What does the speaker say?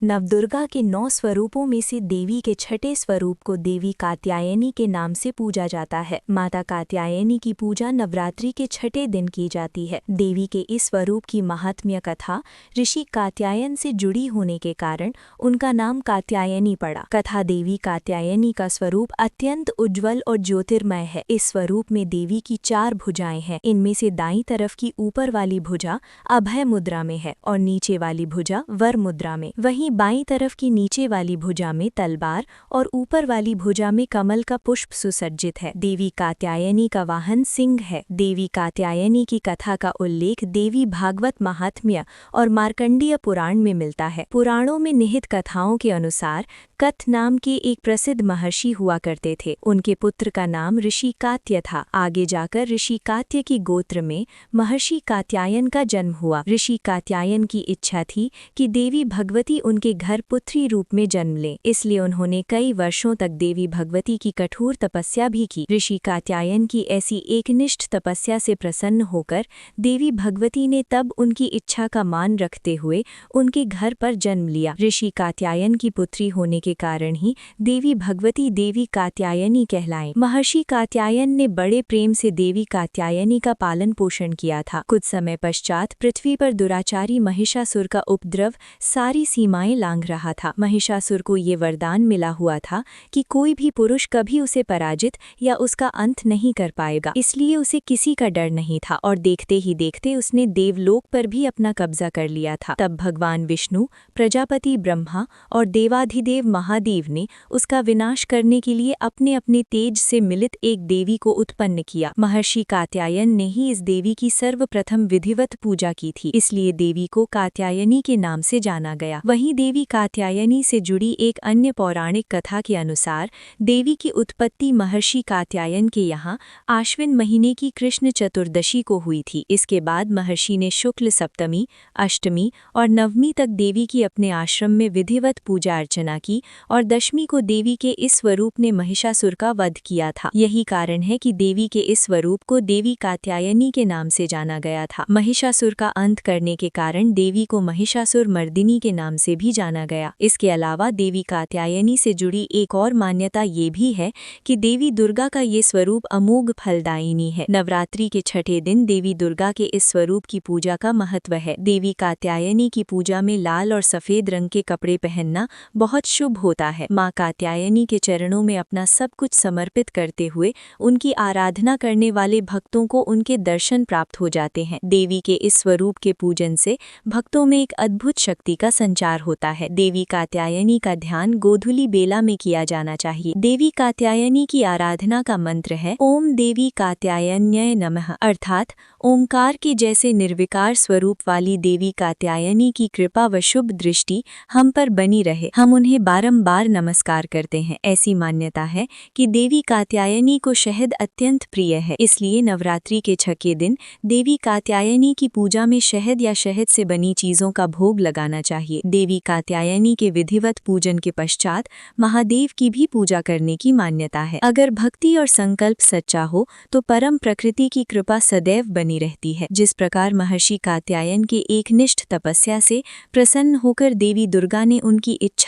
नवदुर्गा के 9 स्वरूपों में से देवी के छठे स्वरूप को देवी कात्यायनी के नाम से पूजा जाता है। माता कात्यायनी की पूजा नवरात्रि के छठे दिन की जाती है। देवी के इस स्वरूप की महात्म्य कथा ऋषि कात्यायन से जुड़ी होने के कारण उनका नाम कात्यायनी पड़ा। कथा देवी कात्यायनी का स्वरूप अत्यंत उज्ज्वल और ज्योतिर्मय है। इस स्वरूप में देवी की 4 भुजाएं हैं। इनमें से दाईं तरफ की ऊपर वाली भुजा अभय मुद्रा में है और नीचे वाली भुजा वर मुद्रा में। वहीं बाईं तरफ की नीचे वाली भुजा में तलवार और ऊपर वाली भुजा में कमल का पुष्प सुसज्जित है। देवी कात्यायनी का वाहन सिंह है। देवी कात्यायनी की कथा का उल्लेख देवी भागवत महात्म्य और मार्कंडीय पुराण में मिलता है। पुराणों में निहित कथाओं के अनुसार कथ नाम के एक प्रसिद्ध महर्षि हुआ करते थे। उनके पुत्र का नाम ऋषि कात्य था। आगे जाकर ऋषि कात्य की गोत्र में महर्षि कात्यायन का जन्म हुआ। ऋषि कात्यायन की इच्छा थी कि देवी भगवती उनके घर पुत्री रूप में जन्म ले, इसलिए उन्होंने कई वर्षों तक देवी भगवती की कठोर तपस्या भी की। ऋषि कात्यायन की ऐसी एकनिष्ठ तपस्या से प्रसन्न होकर देवी भगवती ने तब उनकी इच्छा का मान रखते हुए उनके घर पर जन्म लिया। ऋषि कात्यायन की पुत्री होने के कारण ही देवी भगवती देवी कात्यायनी कहलाएं। महर्षि कात्यायन ने बड़े प्रेम से देवी कात्यायनी का पालन पोषण किया था। कुछ समय पश्चात पृथ्वी पर दुराचारी महिषासुर का उपद्रव सारी सीमाएं लांघ रहा था। महिषासुर को ये वरदान मिला हुआ था कि कोई भी पुरुष कभी उसे पराजित या उसका अंत नहीं कर पाएगा, इसलिए उसे किसी का डर नहीं था और देखते ही देखते उसने देवलोक पर भी अपना कब्जा कर लिया था। तब भगवान विष्णु, प्रजापति ब्रह्मा और देवाधिदेव महादेव ने उसका विनाश करने के लिए अपने अपने तेज से मिलित एक देवी को उत्पन्न किया। महर्षि कात्यायन ने ही इस देवी की सर्वप्रथम विधिवत पूजा की थी, इसलिए देवी को कात्यायनी के नाम से जाना गया। वहीं देवी कात्यायनी से जुड़ी एक अन्य पौराणिक कथा के अनुसार देवी की उत्पत्ति महर्षि कात्यायन के यहाँ आश्विन महीने की कृष्ण चतुर्दशी को हुई थी। इसके बाद महर्षि ने शुक्ल सप्तमी, अष्टमी और नवमी तक देवी की अपने आश्रम में विधिवत पूजा अर्चना की और दशमी को देवी के इस स्वरूप ने महिषासुर का वध किया था। यही कारण है कि देवी के इस स्वरूप को देवी कात्यायनी के नाम से जाना गया था। महिषासुर का अंत करने के कारण देवी को महिषासुर मर्दिनी के नाम से भी जाना गया। इसके अलावा देवी कात्यायनी से जुड़ी एक और मान्यता ये भी है कि देवी दुर्गा का ये स्वरूप अमोघ फलदायिनी है। नवरात्रि के छठे दिन देवी दुर्गा के इस स्वरूप की पूजा का महत्व है। देवी कात्यायनी की पूजा में लाल और सफेद रंग के कपड़े पहनना बहुत शुभ होता है। माँ कात्यायनी के चरणों में अपना सब कुछ समर्पित करते हुए उनकी आराधना करने वाले भक्तों को उनके दर्शन प्राप्त हो जाते हैं। देवी के इस स्वरूप के पूजन से भक्तों में एक अद्भुत शक्ति का संचार होता है। देवी कात्यायनी का ध्यान गोधूली बेला में किया जाना चाहिए। देवी कात्यायनी की आराधना का मंत्र है ओम देवी कात्यायन्यै नमः, अर्थात ओंकार के जैसे निर्विकार स्वरूप वाली देवी कात्यायनी की कृपा व शुभ दृष्टि हम पर बनी रहे। हम उन्हें बारंबार नमस्कार करते हैं। ऐसी मान्यता है कि देवी कात्यायनी को शहद अत्यंत प्रिय है, इसलिए नवरात्रि के छठे दिन देवी कात्यायनी की पूजा में शहद या शहद से बनी चीजों का भोग लगाना चाहिए। देवी कात्यायनी के विधिवत पूजन के पश्चात महादेव की भी पूजा करने की मान्यता है। अगर भक्ति और संकल्प सच्चा हो तो परम प्रकृति की कृपा सदैव बनी रहती है। जिस प्रकार महर्षि कात्यायन के एकनिष्ठ तपस्या से प्रसन्न होकर देवी दुर्गा ने उनकी इच्छा